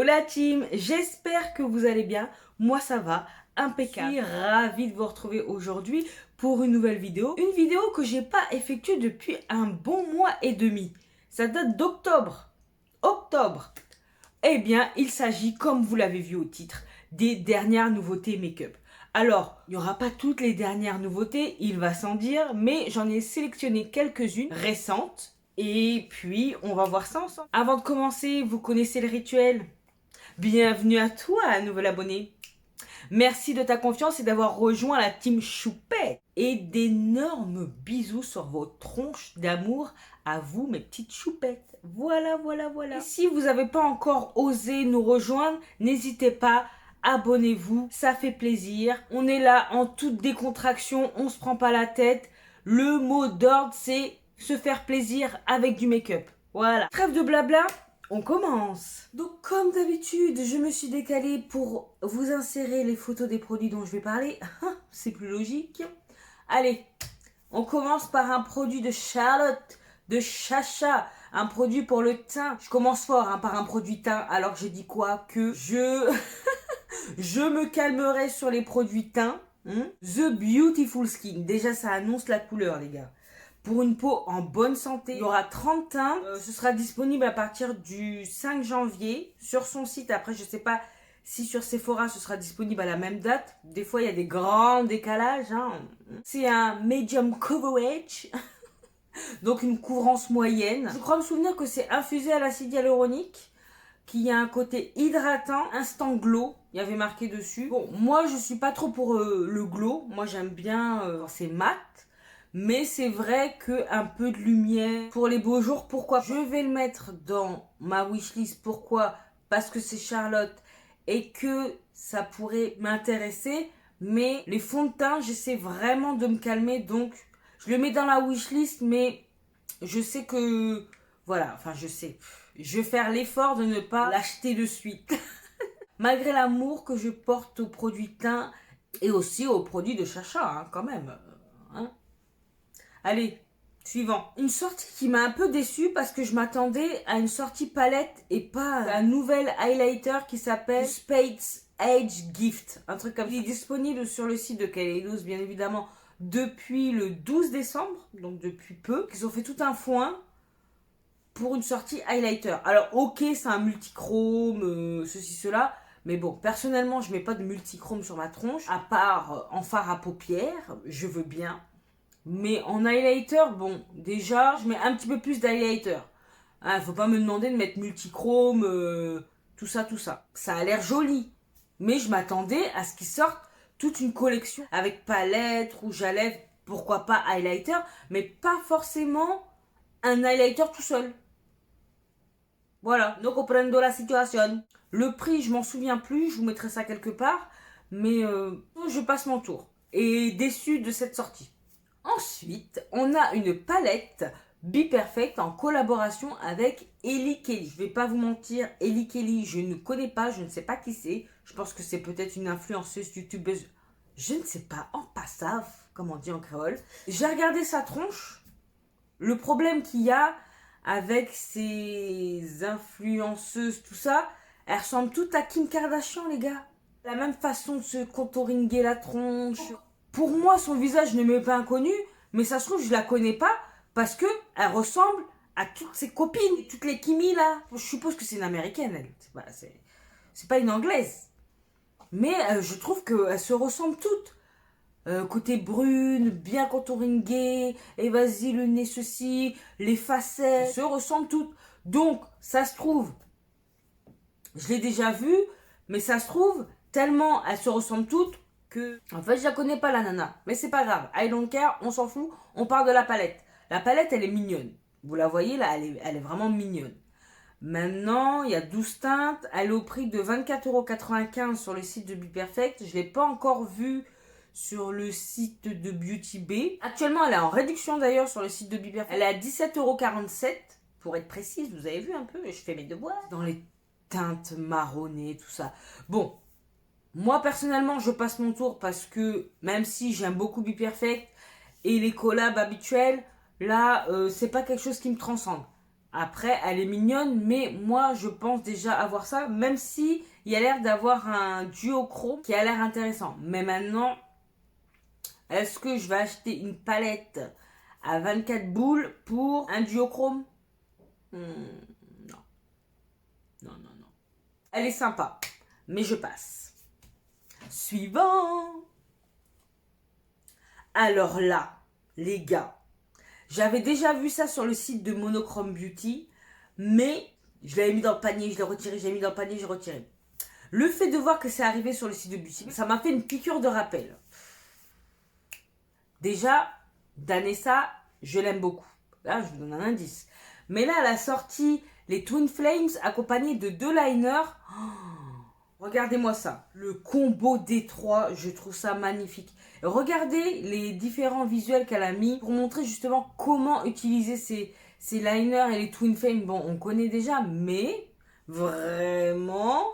la team, j'espère que vous allez bien. Moi ça va, impeccable. Je suis ravie de vous retrouver aujourd'hui pour une nouvelle vidéo. Une vidéo que j'ai pas effectuée depuis un bon mois et demi. Ça date d'octobre. Octobre. Eh bien, il s'agit, comme vous l'avez vu au titre, des dernières nouveautés make-up. Alors, il n'y aura pas toutes les dernières nouveautés, il va sans dire, mais j'en ai sélectionné quelques-unes récentes. Et puis, on va voir ça ensemble. Avant de commencer, vous connaissez le rituel. Bienvenue à toi, nouvel abonné. Merci de ta confiance et d'avoir rejoint la team Choupette. Et d'énormes bisous sur vos tronches d'amour à vous, mes petites choupettes. Voilà, voilà, voilà. Et si vous n'avez pas encore osé nous rejoindre, n'hésitez pas, abonnez-vous, ça fait plaisir. On est là en toute décontraction, on se prend pas la tête. Le mot d'ordre, c'est se faire plaisir avec du make-up. Voilà. Trêve de blabla. On commence. Donc comme d'habitude, je me suis décalée pour vous insérer les photos des produits dont je vais parler. C'est plus logique. Allez, on commence par un produit de Charlotte, de Chacha, un produit pour le teint. Je commence fort par un produit teint, alors que j'ai dit quoi? Que je me calmerai sur les produits teint. The Beautiful Skin. Déjà, ça annonce la couleur, les gars. Pour une peau en bonne santé, il y aura 30 teints. Ce sera disponible à partir du 5 janvier sur son site. Après, je ne sais pas si sur Sephora, ce sera disponible à la même date. Des fois, il y a des grands décalages. C'est un medium coverage. Donc, une couvrance moyenne. Je crois me souvenir que c'est infusé à l'acide hyaluronique, qui a un côté hydratant, instant glow. Il y avait marqué dessus. Bon, moi, je suis pas trop pour le glow. Moi, j'aime bien c'est mat. Mais c'est vrai qu'un peu de lumière pour les beaux jours, pourquoi? Je vais le mettre dans ma wishlist. Pourquoi? Parce que c'est Charlotte et que ça pourrait m'intéresser. Mais les fonds de teint, j'essaie vraiment de me calmer. Donc, je le mets dans la wishlist, mais je sais que... Voilà, enfin je sais. Je vais faire l'effort de ne pas l'acheter de suite. Malgré l'amour que je porte aux produits teint et aussi aux produits de Chacha, quand même. Allez, suivant. Une sortie qui m'a un peu déçue parce que je m'attendais à une sortie palette et pas à un nouvel highlighter qui s'appelle Space Age Gift. Un truc comme ça. Il est disponible sur le site de Kaleidos, bien évidemment, depuis le 12 décembre, donc depuis peu. Ils ont fait tout un foin pour une sortie highlighter. Alors, ok, c'est un multichrome, ceci, cela. Mais bon, personnellement, je mets pas de multichrome sur ma tronche. À part en fard à paupières, je veux bien. Mais en highlighter, bon, déjà, je mets un petit peu plus d'highlighter. Faut pas me demander de mettre multichrome, tout ça, tout ça. Ça a l'air joli. Mais je m'attendais à ce qu'ils sortent toute une collection avec palette, rouge à lèvres, pourquoi pas highlighter, mais pas forcément un highlighter tout seul. Voilà, no comprendo la situation. Le prix, je m'en souviens plus, je vous mettrai ça quelque part, mais je passe mon tour. Et déçu de cette sortie. Ensuite, on a une palette Be Perfect en collaboration avec Ellie Kelly. Je vais pas vous mentir, Ellie Kelly, je ne connais pas, je ne sais pas qui c'est. Je pense que c'est peut-être une influenceuse, youtubeuse. Je ne sais pas, en passave, comme on dit en créole. J'ai regardé sa tronche. Le problème qu'il y a avec ces influenceuses, tout ça, elles ressemblent toutes à Kim Kardashian, les gars. La même façon de se contouringuer la tronche. Pour moi, son visage ne m'est pas inconnu, mais ça se trouve, je la connais pas parce que elle ressemble à toutes ses copines, toutes les Kimi là. Je suppose que c'est une américaine, elle. C'est pas une anglaise. Mais je trouve qu'elles se ressemblent toutes. Côté brune, bien contouringuée, et vas-y, le nez ceci, les facettes, elles se ressemblent toutes. Donc, ça se trouve, je l'ai déjà vue, mais ça se trouve, tellement elles se ressemblent toutes, que en fait je la connais pas la nana, mais c'est pas grave, I don't care, on s'en fout, on parle de la palette. La palette elle est mignonne, vous la voyez là, elle est vraiment mignonne. Maintenant il y a 12 teintes, elle est au prix de 24,95 € sur le site de Be Perfect. Je l'ai pas encore vue sur le site de Beauty Bay. Actuellement elle est en réduction d'ailleurs sur le site de Be Perfect, elle est à 17,47 € pour être précise. Vous avez vu un peu, je fais mes devoirs dans les teintes marronnées, tout ça. Bon, moi, personnellement, je passe mon tour parce que même si j'aime beaucoup Be Perfect et les collabs habituels, là, c'est pas quelque chose qui me transcende. Après, elle est mignonne, mais moi, je pense déjà avoir ça, même si il y a l'air d'avoir un duochrome qui a l'air intéressant. Mais maintenant, est-ce que je vais acheter une palette à 24 boules pour un duochrome? Non. Non, non, non. Elle est sympa, mais je passe. Suivant. Alors là, les gars, j'avais déjà vu ça sur le site de Monochrome Beauty, mais je l'avais mis dans le panier, je l'ai retiré, j'ai mis dans le panier, j'ai retiré. Le fait de voir que c'est arrivé sur le site de Beauty, ça m'a fait une piqûre de rappel. Déjà, Danessa, je l'aime beaucoup. Là, je vous donne un indice. Mais là, elle a sorti les Twin Flames accompagnés de 2 liners. Oh, regardez-moi ça. Le combo des 3, je trouve ça magnifique. Regardez les différents visuels qu'elle a mis pour montrer justement comment utiliser ces liners et les Twin Flames. Bon, on connaît déjà, mais vraiment,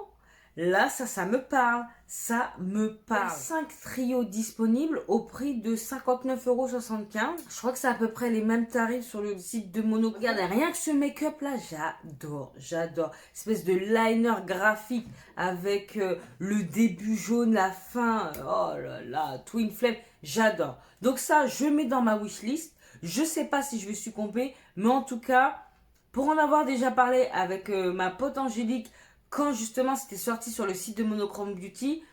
là, ça me parle. Ça me parle. 5 trios disponibles au prix de 59,75 €. Je crois que c'est à peu près les mêmes tarifs sur le site de Mono. Regardez, rien que ce make-up là, j'adore, j'adore. Espèce de liner graphique avec le début jaune, la fin. Oh là là, Twin Flame, j'adore. Donc ça, je mets dans ma wishlist. Je sais pas si je vais succomber, mais en tout cas, pour en avoir déjà parlé avec ma pote Angélique, quand justement c'était sorti sur le site de Monochrome Beauty,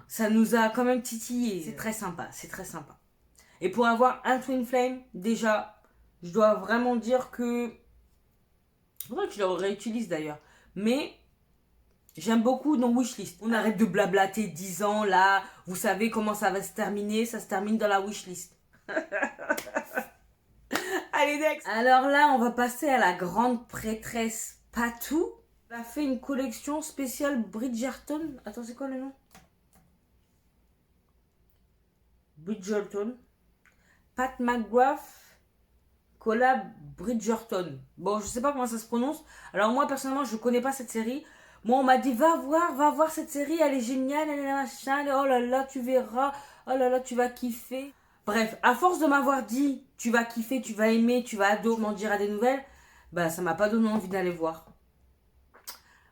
ça nous a quand même titillé. C'est très sympa, c'est très sympa. Et pour avoir un Twin Flame, déjà, je dois vraiment dire que... faudrait que je le réutilise d'ailleurs. Mais j'aime beaucoup nos wishlist. On arrête de blablater 10 ans là. Vous savez comment ça va se terminer. Ça se termine dans la wishlist. Allez, next. Alors là, on va passer à la grande prêtresse Patou. Elle a fait une collection spéciale Bridgerton. Attends, c'est quoi le nom? Bridgerton. Pat McGrath. Collab Bridgerton. Bon, je sais pas comment ça se prononce. Alors moi, personnellement, je connais pas cette série. Moi, on m'a dit, va voir cette série. Elle est géniale. Elle est machin. Oh là là, tu verras. Oh là là, tu vas kiffer. Bref, à force de m'avoir dit, tu vas kiffer, tu vas aimer, tu vas adorer, m'en diras des nouvelles, bah ça m'a pas donné envie d'aller voir.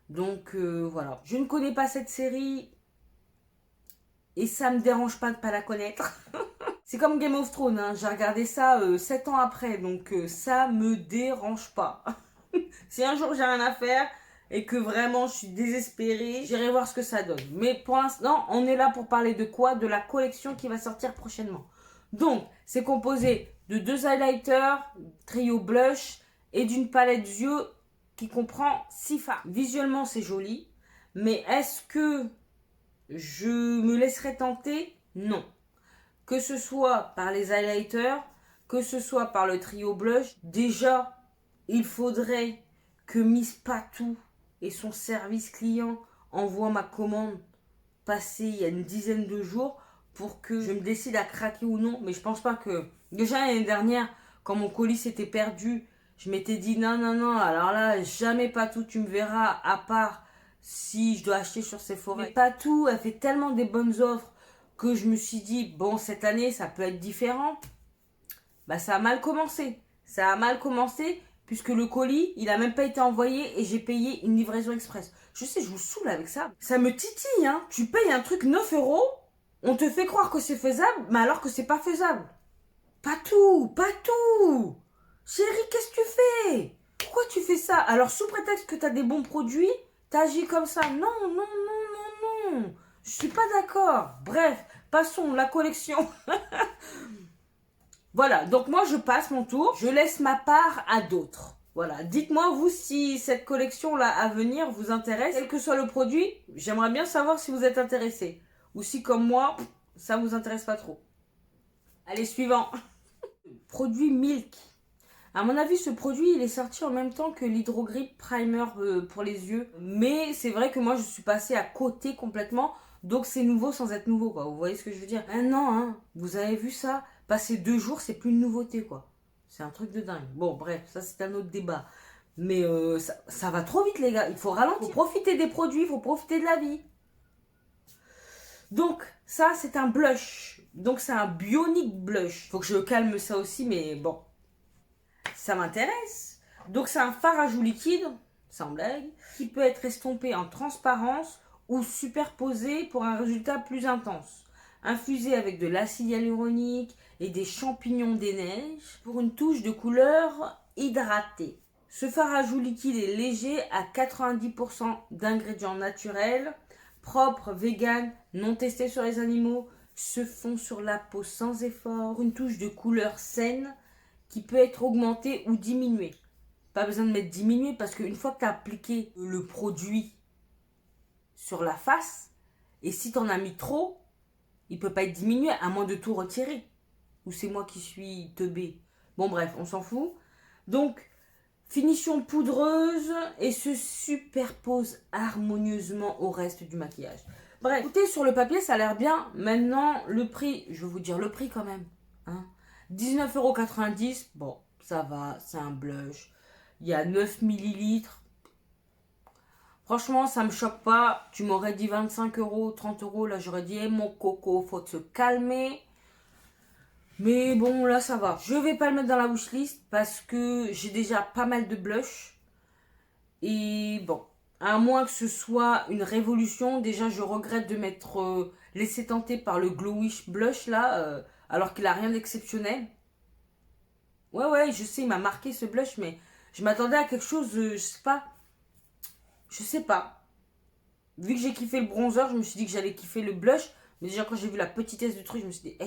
Donc voilà, je ne connais pas cette série et ça me dérange pas de pas la connaître. C'est comme Game of Thrones, hein. J'ai regardé ça 7 ans après, donc ça me dérange pas. Si un jour j'ai rien à faire et que vraiment je suis désespérée, j'irai voir ce que ça donne. Mais pour l'instant, on est là pour parler de quoi? De la collection qui va sortir prochainement. Donc, c'est composé de 2 highlighters, trio blush et d'une palette yeux qui comprend 6 fards. Visuellement, c'est joli, mais est-ce que je me laisserai tenter? Non. Que ce soit par les highlighters, que ce soit par le trio blush, déjà, il faudrait que Miss Patou et son service client envoient ma commande passée il y a une dizaine de jours pour que je me décide à craquer ou non. Mais je pense pas que... Déjà, l'année dernière, quand mon colis s'était perdu, je m'étais dit non, non, non, alors là, jamais Patou, tu me verras, à part si je dois acheter sur Sephora. Mais Patou, elle fait tellement des bonnes offres que je me suis dit, bon, cette année, ça peut être différent. Bah, ça a mal commencé. Ça a mal commencé puisque le colis, il a même pas été envoyé et j'ai payé une livraison express. Je sais, je vous saoule avec ça. Ça me titille, hein. Tu payes un truc 9 €, on te fait croire que c'est faisable, mais alors que c'est pas faisable. Patou. Chérie, qu'est-ce que tu fais? Pourquoi tu fais ça? Alors, sous prétexte que tu as des bons produits, t'agis comme ça. Non, non, non, non, non. Je suis pas d'accord. Bref, passons, la collection. Voilà, donc moi, je passe mon tour. Je laisse ma part à d'autres. Voilà, dites-moi, vous, si cette collection-là à venir vous intéresse. Quel que soit le produit, j'aimerais bien savoir si vous êtes intéressé. Ou si, comme moi, ça vous intéresse pas trop. Allez, suivant. Produit Milk. À mon avis, ce produit, il est sorti en même temps que l'Hydrogrip Primer pour les yeux. Mais c'est vrai que moi, je suis passée à côté complètement. Donc, c'est nouveau sans être nouveau, quoi. Vous voyez ce que je veux dire? Un an, hein. Vous avez vu ça? Passer 2 jours, c'est plus une nouveauté, quoi. C'est un truc de dingue. Bon, bref, ça, c'est un autre débat. Mais ça va trop vite, les gars. Il faut ralentir. Il faut profiter des produits, il faut profiter de la vie. Donc, ça, c'est un blush. Donc, c'est un Bionic Blush. Faut que je calme ça aussi, mais bon. Ça m'intéresse. Donc c'est un fard à joues liquide, sans blague, qui peut être estompé en transparence ou superposé pour un résultat plus intense. Infusé avec de l'acide hyaluronique et des champignons des neiges pour une touche de couleur hydratée. Ce fard à joues liquide est léger à 90% d'ingrédients naturels, propres, vegan, non testés sur les animaux, se fond sur la peau sans effort, une touche de couleur saine qui peut être augmentée ou diminuée. Pas besoin de mettre diminué parce qu'une fois que tu as appliqué le produit sur la face, et si tu en as mis trop, il peut pas être diminué à moins de tout retirer. Ou c'est moi qui suis teubée. Bon bref, on s'en fout. Donc, finition poudreuse et se superpose harmonieusement au reste du maquillage. Bref, écoutez, sur le papier, ça a l'air bien. Maintenant, le prix, je vais vous dire le prix quand même. Hein. 19,90 €. Bon, ça va, c'est un blush. Il y a 9 millilitres. Franchement, ça me choque pas. Tu m'aurais dit 25 €, 30 €. Là, j'aurais dit, mon coco, faut se calmer. Mais bon, là, ça va. Je vais pas le mettre dans la wishlist parce que j'ai déjà pas mal de blush. Et bon, à moins que ce soit une révolution, déjà, je regrette de m'être laissé tenter par le Glowish Blush, là, alors qu'il a rien d'exceptionnel. Ouais, je sais, il m'a marqué ce blush, mais je m'attendais à quelque chose, je sais pas. Je sais pas. Vu que j'ai kiffé le bronzer, je me suis dit que j'allais kiffer le blush. Mais déjà, quand j'ai vu la petitesse du truc, je me suis dit,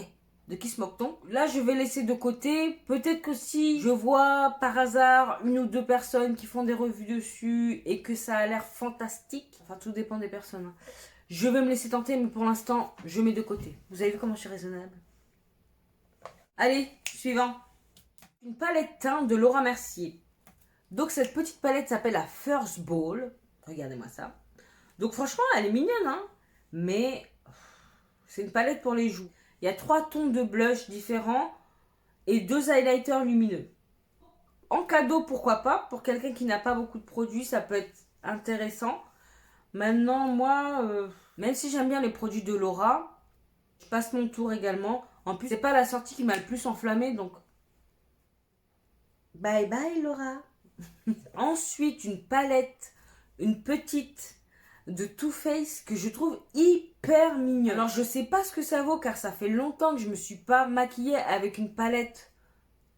de qui se moque-t-on? Là, je vais laisser de côté. Peut-être que si je vois par hasard une ou deux personnes qui font des revues dessus et que ça a l'air fantastique, enfin, tout dépend des personnes. Hein. Je vais me laisser tenter, mais pour l'instant, je mets de côté. Vous avez vu comment je suis raisonnable? Allez, suivant. Une palette teint de Laura Mercier. Donc, cette petite palette s'appelle la First Ball. Regardez-moi ça. Donc, franchement, elle est mignonne, hein. Mais c'est une palette pour les joues. Il y a 3 tons de blush différents et 2 highlighters lumineux. En cadeau, pourquoi pas? Pour quelqu'un qui n'a pas beaucoup de produits, ça peut être intéressant. Maintenant, moi, même si j'aime bien les produits de Laura, je passe mon tour également. En plus, c'est pas la sortie qui m'a le plus enflammée, donc bye bye Laura. Ensuite, une palette, une petite de Too Faced que je trouve hyper mignonne. Alors, je sais pas ce que ça vaut car ça fait longtemps que je me suis pas maquillée avec une palette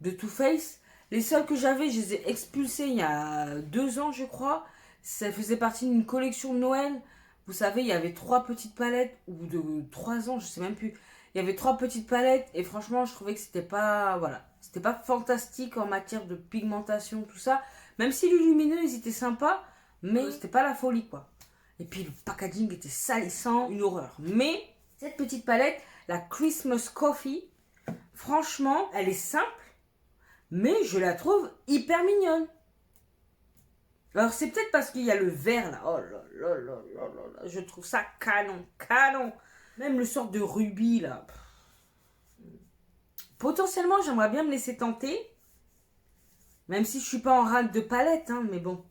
de Too Faced. Les seules que j'avais, je les ai expulsées il y a 2 ans, je crois. Ça faisait partie d'une collection de Noël. Vous savez, il y avait 3 petites palettes, ou de 3 ans, je sais même plus. Il y avait 3 petites palettes et franchement, je trouvais que c'était pas, voilà, c'était pas fantastique en matière de pigmentation, tout ça. Même si les lumineux, ils étaient sympas, mais c'était pas la folie, quoi. Et puis le packaging était salissant, une horreur. Mais cette petite palette, la Christmas Coffee, franchement, elle est simple, mais je la trouve hyper mignonne. Alors c'est peut-être parce qu'il y a le vert là. Oh là, je trouve ça canon. Même le sort de rubis là. Potentiellement, j'aimerais bien me laisser tenter. Même si je suis pas en rate de palette, hein, mais bon.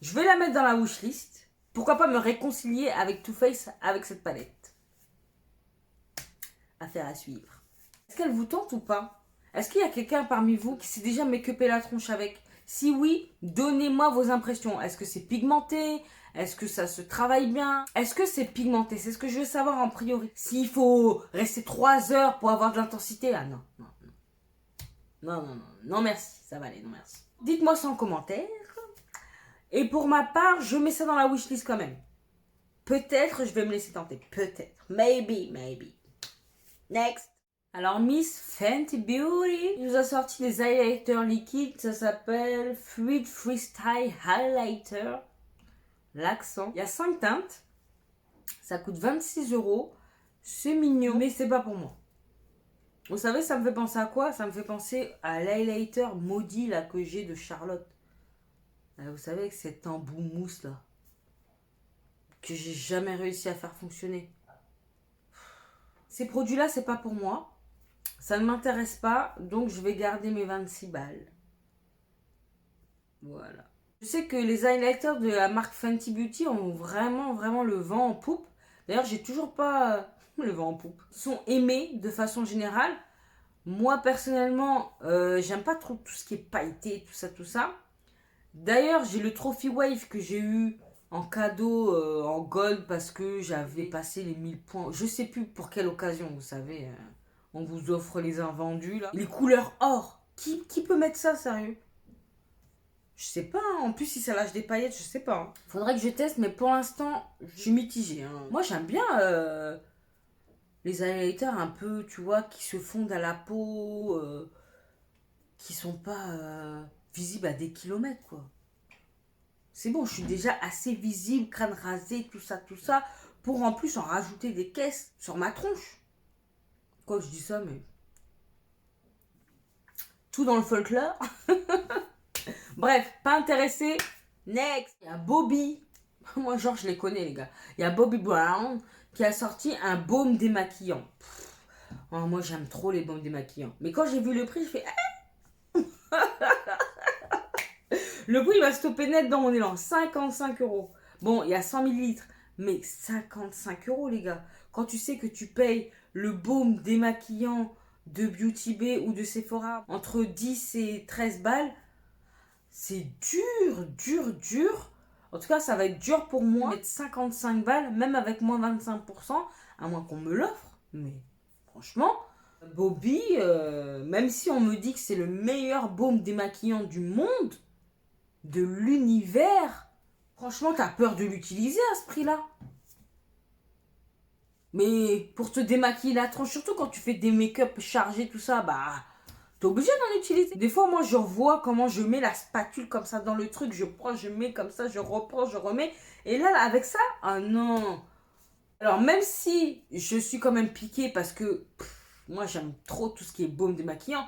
Je vais la mettre dans la wishlist. Pourquoi pas me réconcilier avec Too Faced avec cette palette? Affaire à suivre. Est-ce qu'elle vous tente ou pas? Est-ce qu'il y a quelqu'un parmi vous qui s'est déjà make-upé la tronche avec? Si oui, donnez-moi vos impressions. Est-ce que c'est pigmenté? Est-ce que ça se travaille bien? Est-ce que c'est pigmenté? C'est ce que je veux savoir en priorité. S'il faut rester 3 heures pour avoir de l'intensité, ah non merci, ça va aller, non merci. Dites-moi ça en commentaire. Et pour ma part, je mets ça dans la wishlist quand même. Peut-être je vais me laisser tenter. Peut-être. Maybe. Next. Alors, Miss Fenty Beauty nous a sorti des highlighters liquides. Ça s'appelle Fluid Freestyle Highlighter. L'accent. Il y a 5 teintes. Ça coûte 26 €. C'est mignon, mais c'est pas pour moi. Vous savez, ça me fait penser à quoi? Ça me fait penser à l'highlighter maudit là que j'ai de Charlotte. Vous savez, avec cet embout mousse là. Que j'ai jamais réussi à faire fonctionner. Ces produits-là, c'est pas pour moi. Ça ne m'intéresse pas, donc je vais garder mes 26 balles. Voilà. Je sais que les highlighters de la marque Fenty Beauty ont vraiment le vent en poupe. D'ailleurs, j'ai toujours pas le vent en poupe. Ils sont aimés de façon générale. Moi, personnellement, j'aime pas trop tout ce qui est pailleté, tout ça, tout ça. D'ailleurs, j'ai le Trophy Wave que j'ai eu en cadeau en gold parce que j'avais passé les 1000 points. Je sais plus pour quelle occasion, vous savez. On vous offre les invendus, là. Les couleurs or. Qui peut mettre ça, sérieux? Je sais pas, hein. En plus, si ça lâche des paillettes, je sais pas, hein. Faudrait que je teste, mais pour l'instant, je suis mitigée, hein. Moi, j'aime bien les highlighters un peu, tu vois, qui se fondent à la peau, qui sont pas visibles à des kilomètres, quoi. C'est bon, je suis déjà assez visible, crâne rasé, tout ça, pour en plus en rajouter des caisses sur ma tronche. Quoi, je dis ça, mais... Tout dans le folklore. Bref, pas intéressé. Next. Il y a Bobbi. Moi, genre, je les connais, les gars. Il y a Bobbi Brown qui a sorti un baume démaquillant. Oh, moi, j'aime trop les baumes démaquillants. Mais quand j'ai vu le prix, je fais... Le prix va stopper net dans mon élan. 55 €. Bon, il y a 100 millilitres. Mais 55 € les gars. Quand tu sais que tu payes le baume démaquillant de Beauty Bay ou de Sephora entre 10 et 13 balles, c'est dur. En tout cas, ça va être dur pour moi. Mettre 55 balles, même avec moins 25%, à moins qu'on me l'offre. Mais franchement, Bobbi, même si on me dit que c'est le meilleur baume démaquillant du monde, de l'univers, franchement, t'as peur de l'utiliser à ce prix-là. Mais pour te démaquiller la tronche, surtout quand tu fais des make-up chargés, tout ça, bah, t'es obligé d'en utiliser. Des fois, moi, je vois comment je mets la spatule comme ça dans le truc. Je prends, je mets comme ça, je reprends, je remets. Et là, avec ça, ah non. Alors, même si je suis quand même piquée parce que moi, j'aime trop tout ce qui est baume démaquillant.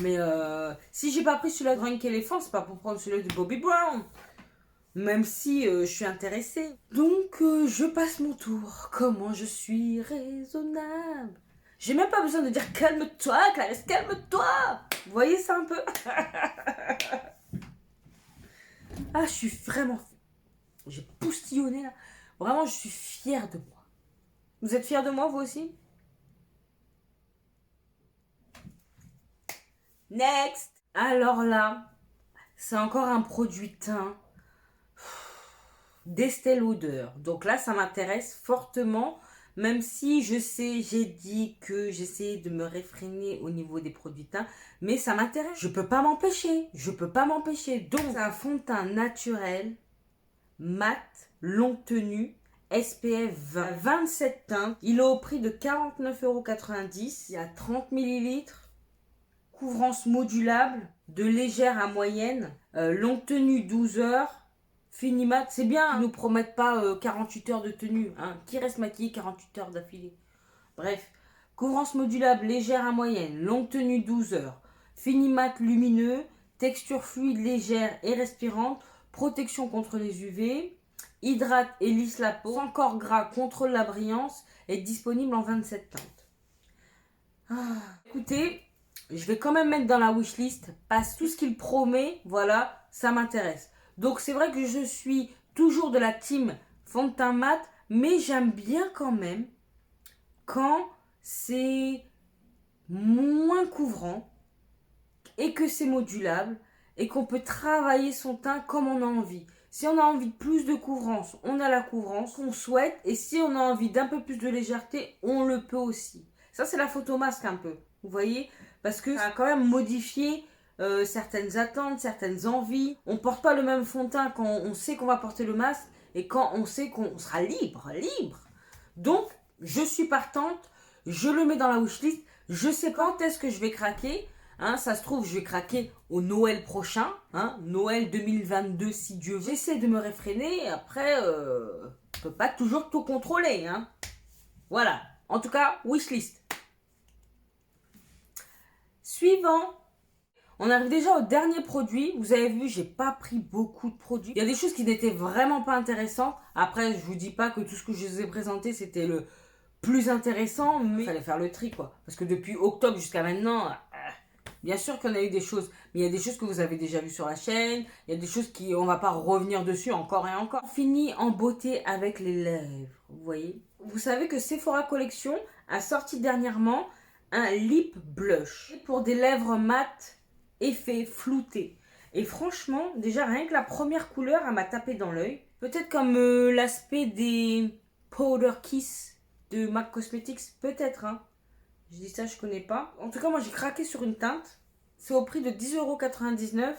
Mais si j'ai pas pris celui-là de Drunk Elephant, c'est pas pour prendre celui-là de Bobbi Brown. Même si je suis intéressée. Donc, je passe mon tour. Comment je suis raisonnable. J'ai même pas besoin de dire calme-toi, Clarisse, calme-toi. Vous voyez ça un peu? Ah, je suis vraiment... J'ai poustillonné là. Vraiment, je suis fière de moi. Vous êtes fiers de moi, vous aussi? Next. Alors là, c'est encore un produit teint d'Estée Lauder. Donc là, ça m'intéresse fortement, même si je sais, j'ai dit que j'essayais de me réfréner au niveau des produits teints, mais ça m'intéresse. Je peux pas m'empêcher. Donc, c'est un fond de teint naturel, mat, longue tenue, SPF 20, 27 teintes. Il est au prix de 49,90 €. Il y a 30 millilitres. Couvrance modulable, de légère à moyenne, longue tenue 12 heures, fini mat, c'est bien, hein, ils nous promettent pas 48 heures de tenue, hein, qui reste maquillé 48 heures d'affilée. Bref, couvrance modulable, légère à moyenne, longue tenue 12 heures, fini mat lumineux, texture fluide, légère et respirante, protection contre les UV, hydrate et lisse la peau, sans corps gras, contrôle la brillance, est disponible en 27 teintes. Ah, écoutez, je vais quand même mettre dans la wishlist parce que tout ce qu'il promet, voilà, ça m'intéresse. Donc c'est vrai que je suis toujours de la team fond de teint mat, mais j'aime bien quand même quand c'est moins couvrant et que c'est modulable et qu'on peut travailler son teint comme on a envie. Si on a envie de plus de couvrance, on a la couvrance qu'on souhaite, et si on a envie d'un peu plus de légèreté, on le peut aussi. Ça, c'est la photo masque un peu, vous voyez? Parce que ça a quand même modifié certaines attentes, certaines envies. On porte pas le même fond de teint quand on sait qu'on va porter le masque et quand on sait qu'on sera libre. Donc, je suis partante, je le mets dans la wishlist. Je sais quand est-ce que je vais craquer. Hein, ça se trouve, je vais craquer au Noël prochain, hein, Noël 2022 si Dieu veut. J'essaie de me réfréner, après, je peux pas toujours tout contrôler. Hein. Voilà, en tout cas, wishlist. Suivant. On arrive déjà au dernier produit. Vous avez vu, j'ai pas pris beaucoup de produits. Il y a des choses qui n'étaient vraiment pas intéressantes. Après, je vous dis pas que tout ce que je vous ai présenté, c'était le plus intéressant, mais il fallait faire le tri, quoi. Parce que depuis octobre jusqu'à maintenant, bien sûr qu'on a eu des choses, mais il y a des choses que vous avez déjà vues sur la chaîne. Il y a des choses qui, on va pas revenir dessus encore et encore. On finit en beauté avec les lèvres, vous voyez. Vous savez que Sephora Collection a sorti dernièrement un lip blush pour des lèvres mates, effet flouté. Et franchement, déjà rien que la première couleur, elle m'a tapé dans l'œil. Peut-être comme l'aspect des Powder Kiss de MAC Cosmetics, peut-être. Hein. Je dis ça, je connais pas. En tout cas, moi j'ai craqué sur une teinte. C'est au prix de 10,99 €.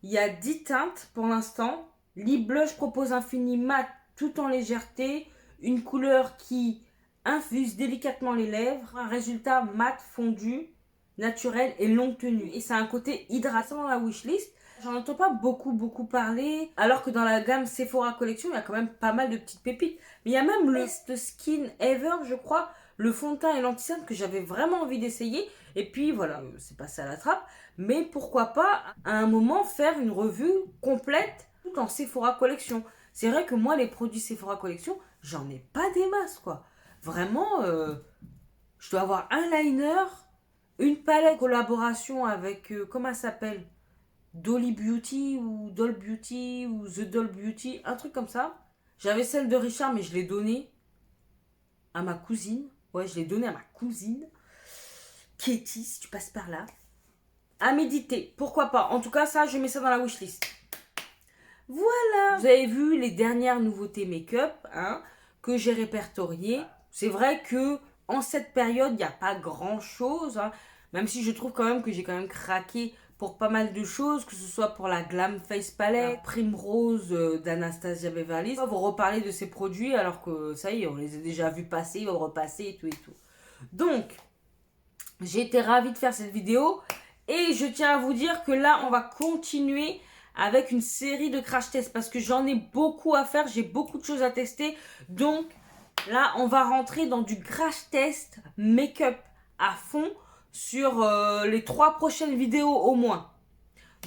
Il y a 10 teintes pour l'instant. Lip Blush propose un fini mat tout en légèreté. Une couleur qui infuse délicatement les lèvres. Un résultat mat fondu, naturel et longue tenue. Et ça a un côté hydratant dans la wishlist. J'en entends pas beaucoup parler. Alors que dans la gamme Sephora Collection, il y a quand même pas mal de petites pépites. Mais il y a même le Best Skin Ever, je crois. Le fond de teint et l'anti-cerne que j'avais vraiment envie d'essayer. Et puis voilà, c'est passé à la trappe. Mais pourquoi pas, à un moment, faire une revue complète tout en Sephora Collection. C'est vrai que moi, les produits Sephora Collection, j'en ai pas des masses, quoi. Vraiment, je dois avoir un liner, une palette collaboration avec, comment elle s'appelle ? Dolly Beauty ou Doll Beauty ou The Doll Beauty, un truc comme ça. J'avais celle de Richard, mais je l'ai donnée à ma cousine. Ouais, je l'ai donnée à ma cousine. Katie, si tu passes par là. À méditer, pourquoi pas. En tout cas, ça, je mets ça dans la wishlist. Voilà. Vous avez vu les dernières nouveautés make-up hein, que j'ai répertoriées. C'est vrai que en cette période, il n'y a pas grand-chose. Hein, même si je trouve quand même que j'ai quand même craqué pour pas mal de choses, que ce soit pour la Glam Face Palette, Primrose d'Anastasia Beverly. On va vous reparler de ces produits alors que ça y est, on les a déjà vus passer, on va repasser et tout et tout. Donc, j'ai été ravie de faire cette vidéo et je tiens à vous dire que là, on va continuer avec une série de crash tests parce que j'en ai beaucoup à faire, j'ai beaucoup de choses à tester. Donc, là, on va rentrer dans du crash test make-up à fond sur les 3 prochaines vidéos au moins.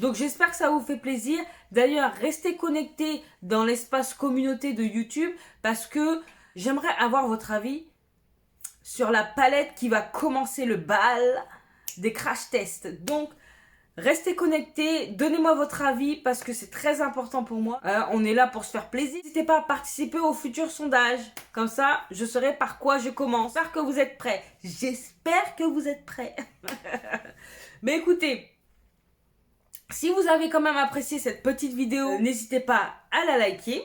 Donc j'espère que ça vous fait plaisir. D'ailleurs, restez connectés dans l'espace communauté de YouTube parce que j'aimerais avoir votre avis sur la palette qui va commencer le bal des crash tests. Donc restez connectés, donnez-moi votre avis parce que c'est très important pour moi. On est là pour se faire plaisir. N'hésitez pas à participer au futur sondage. Comme ça, je saurai par quoi je commence. J'espère que vous êtes prêts. J'espère que vous êtes prêts. Mais écoutez, si vous avez quand même apprécié cette petite vidéo, n'hésitez pas à la liker,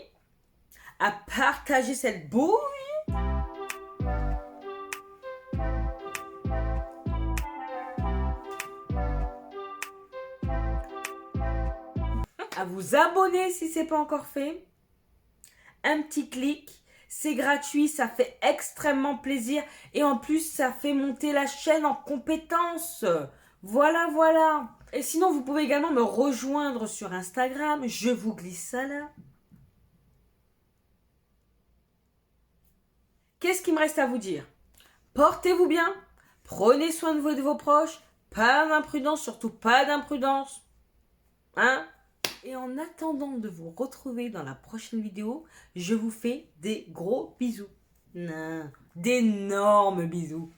à partager cette bouille. À vous abonner si ce n'est pas encore fait. Un petit clic, c'est gratuit, ça fait extrêmement plaisir. Et en plus, ça fait monter la chaîne en compétences. Voilà, voilà. Et sinon, vous pouvez également me rejoindre sur Instagram. Je vous glisse ça là. Qu'est-ce qu'il me reste à vous dire? Portez-vous bien. Prenez soin de vous et de vos proches. Pas d'imprudence, surtout pas d'imprudence. Hein? Et en attendant de vous retrouver dans la prochaine vidéo, je vous fais des gros bisous. D'énormes bisous.